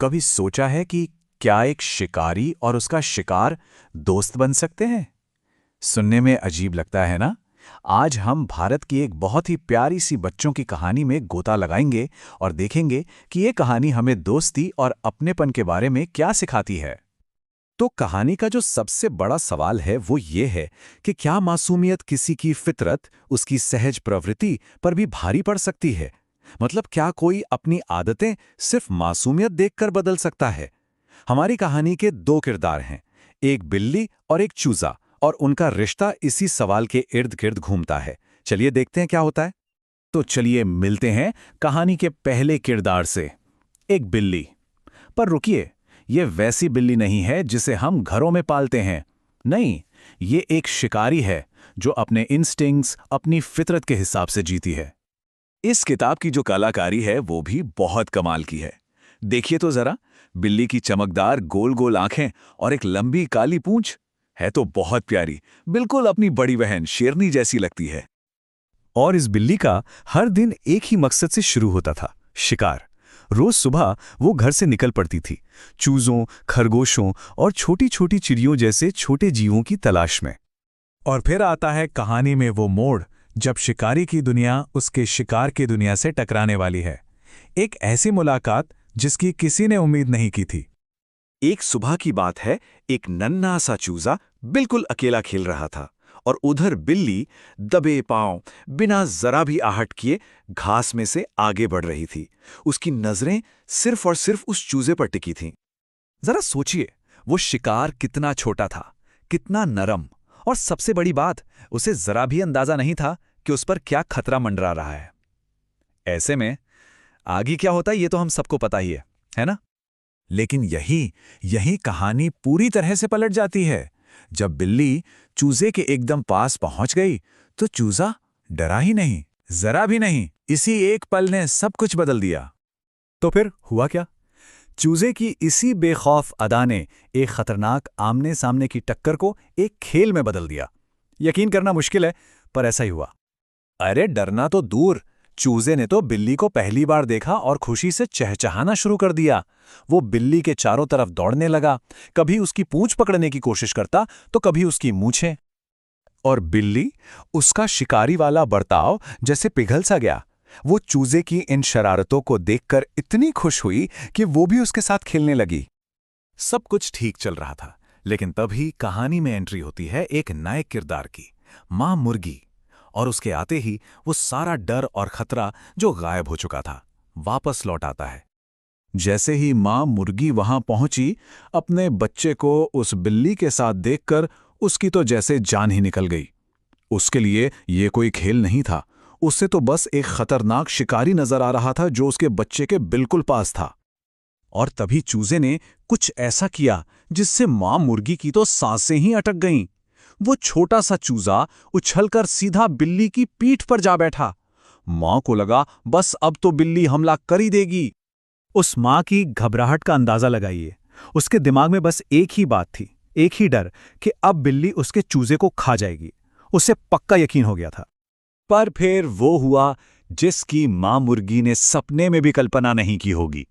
कभी सोचा है कि क्या एक शिकारी और उसका शिकार दोस्त बन सकते हैं? सुनने में अजीब लगता है ना? आज हम भारत की एक बहुत ही प्यारी सी बच्चों की कहानी में गोता लगाएंगे और देखेंगे कि ये कहानी हमें दोस्ती और अपनेपन के बारे में क्या सिखाती है। तो कहानी का जो सबसे बड़ा सवाल है वो ये है कि क्या मासूमियत किसी की फितरत, उसकी सहज प्रवृत्ति पर भी भारी पड़ सकती है? मतलब क्या कोई अपनी आदतें सिर्फ मासूमियत देखकर बदल सकता है? हमारी कहानी के दो किरदार हैं, एक बिल्ली और एक चूजा, और उनका रिश्ता इसी सवाल के इर्द गिर्द घूमता है। चलिए देखते हैं क्या होता है। तो चलिए मिलते हैं कहानी के पहले किरदार से, एक बिल्ली। पर रुकिए, ये वैसी बिल्ली नहीं है जिसे हम घरों में पालते हैं। नहीं, ये एक शिकारी है जो अपने इंस्टिंक्ट्स, अपनी फितरत के हिसाब से जीती है। इस किताब की जो कलाकारी है वो भी बहुत कमाल की है। देखिए तो जरा, बिल्ली की चमकदार गोल गोल आंखें और एक लंबी काली पूंछ है तो बहुत प्यारी, बिल्कुल अपनी बड़ी बहन शेरनी जैसी लगती है। और इस बिल्ली का हर दिन एक ही मकसद से शुरू होता था, शिकार। रोज सुबह वो घर से निकल पड़ती थी, चूजों, खरगोशों और छोटी छोटी चिड़ियों जैसे छोटे जीवों की तलाश में। और फिर आता है कहानी में वो मोड़ जब शिकारी की दुनिया उसके शिकार की दुनिया से टकराने वाली है। एक ऐसी मुलाकात जिसकी किसी ने उम्मीद नहीं की थी। एक सुबह की बात है, एक नन्हा सा चूजा बिल्कुल अकेला खेल रहा था और उधर बिल्ली दबे पांव, बिना जरा भी आहट किए घास में से आगे बढ़ रही थी। उसकी नजरें सिर्फ और सिर्फ उस चूजे पर टिकी थीं। जरा सोचिए, वो शिकार कितना छोटा था, कितना नरम, और सबसे बड़ी बात, उसे जरा भी अंदाजा नहीं था कि उस पर क्या खतरा मंडरा रहा है। ऐसे में आगे क्या होता है ये तो हम सबको पता ही है ना? लेकिन यही कहानी पूरी तरह से पलट जाती है। जब बिल्ली चूजे के एकदम पास पहुंच गई तो चूजा डरा ही नहीं, जरा भी नहीं। इसी एक पल ने सब कुछ बदल दिया। तो फिर हुआ क्या? चूजे की इसी बेखौफ अदा ने एक खतरनाक आमने सामने की टक्कर को एक खेल में बदल दिया। यकीन करना मुश्किल है, पर ऐसा ही हुआ। अरे डरना तो दूर, चूजे ने तो बिल्ली को पहली बार देखा और खुशी से चहचहाना शुरू कर दिया। वो बिल्ली के चारों तरफ दौड़ने लगा, कभी उसकी पूंछ पकड़ने की कोशिश करता तो कभी उसकी मूंछें। और बिल्ली, उसका शिकारी वाला बर्ताव जैसे पिघल सा गया। वो चूजे की इन शरारतों को देखकर इतनी खुश हुई कि वो भी उसके साथ खेलने लगी। सब कुछ ठीक चल रहा था, लेकिन तभी कहानी में एंट्री होती है एक नए किरदार की, मां मुर्गी। और उसके आते ही वो सारा डर और खतरा जो गायब हो चुका था वापस लौट आता है। जैसे ही मां मुर्गी वहां पहुंची, अपने बच्चे को उस बिल्ली के साथ देखकर उसकी तो जैसे जान ही निकल गई। उसके लिए ये कोई खेल नहीं था, उससे तो बस एक खतरनाक शिकारी नजर आ रहा था जो उसके बच्चे के बिल्कुल पास था। और तभी चूजे ने कुछ ऐसा किया जिससे मां मुर्गी की तो सांसें ही अटक गईं। वो छोटा सा चूजा उछलकर सीधा बिल्ली की पीठ पर जा बैठा। मां को लगा बस अब तो बिल्ली हमला कर ही देगी। उस मां की घबराहट का अंदाजा लगाइए। उसके दिमाग में बस एक ही बात थी, एक ही डर, कि अब बिल्ली उसके चूजे को खा जाएगी। उसे पक्का यकीन हो गया था। पर फिर वो हुआ जिसकी मां मुर्गी ने सपने में भी कल्पना नहीं की होगी।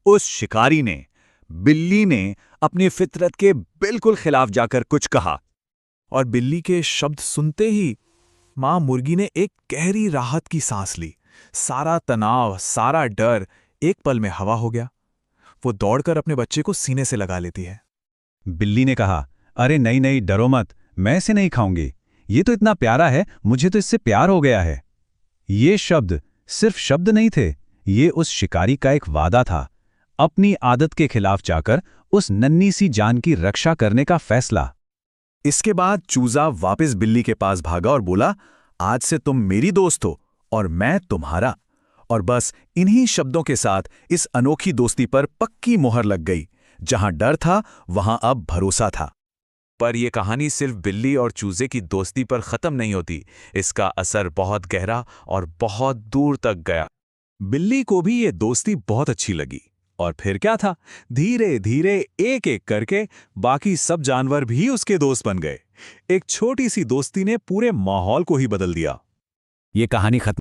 उस शिकारी ने, बिल्ली ने, अपनी फितरत के बिल्कुल खिलाफ जाकर कुछ कहा। और बिल्ली के शब्द सुनते ही मां मुर्गी ने एक गहरी राहत की सांस ली। सारा तनाव, सारा डर एक पल में हवा हो गया। वो दौड़कर अपने बच्चे को सीने से लगा लेती है। बिल्ली ने कहा, अरे नहीं नहीं, डरो मत, मैं इसे नहीं खाऊंगी। ये तो इतना प्यारा है, मुझे तो इससे प्यार हो गया है। ये शब्द सिर्फ शब्द नहीं थे, ये उस शिकारी का एक वादा था। अपनी आदत के खिलाफ जाकर उस नन्ही सी जान की रक्षा करने का फैसला। इसके बाद चूजा वापस बिल्ली के पास भागा और बोला, आज से तुम मेरी दोस्त हो और मैं तुम्हारा। और बस इन्हीं शब्दों के साथ इस अनोखी दोस्ती पर पक्की मोहर लग गई। जहां डर था वहां अब भरोसा था। पर यह कहानी सिर्फ बिल्ली और चूजे की दोस्ती पर खत्म नहीं होती, इसका असर बहुत गहरा और बहुत दूर तक गया। बिल्ली को भी ये दोस्ती बहुत अच्छी लगी। और फिर क्या था, धीरे धीरे एक एक करके बाकी सब जानवर भी उसके दोस्त बन गए। एक छोटी सी दोस्ती ने पूरे माहौल को ही बदल दिया। ये कहानी खत्म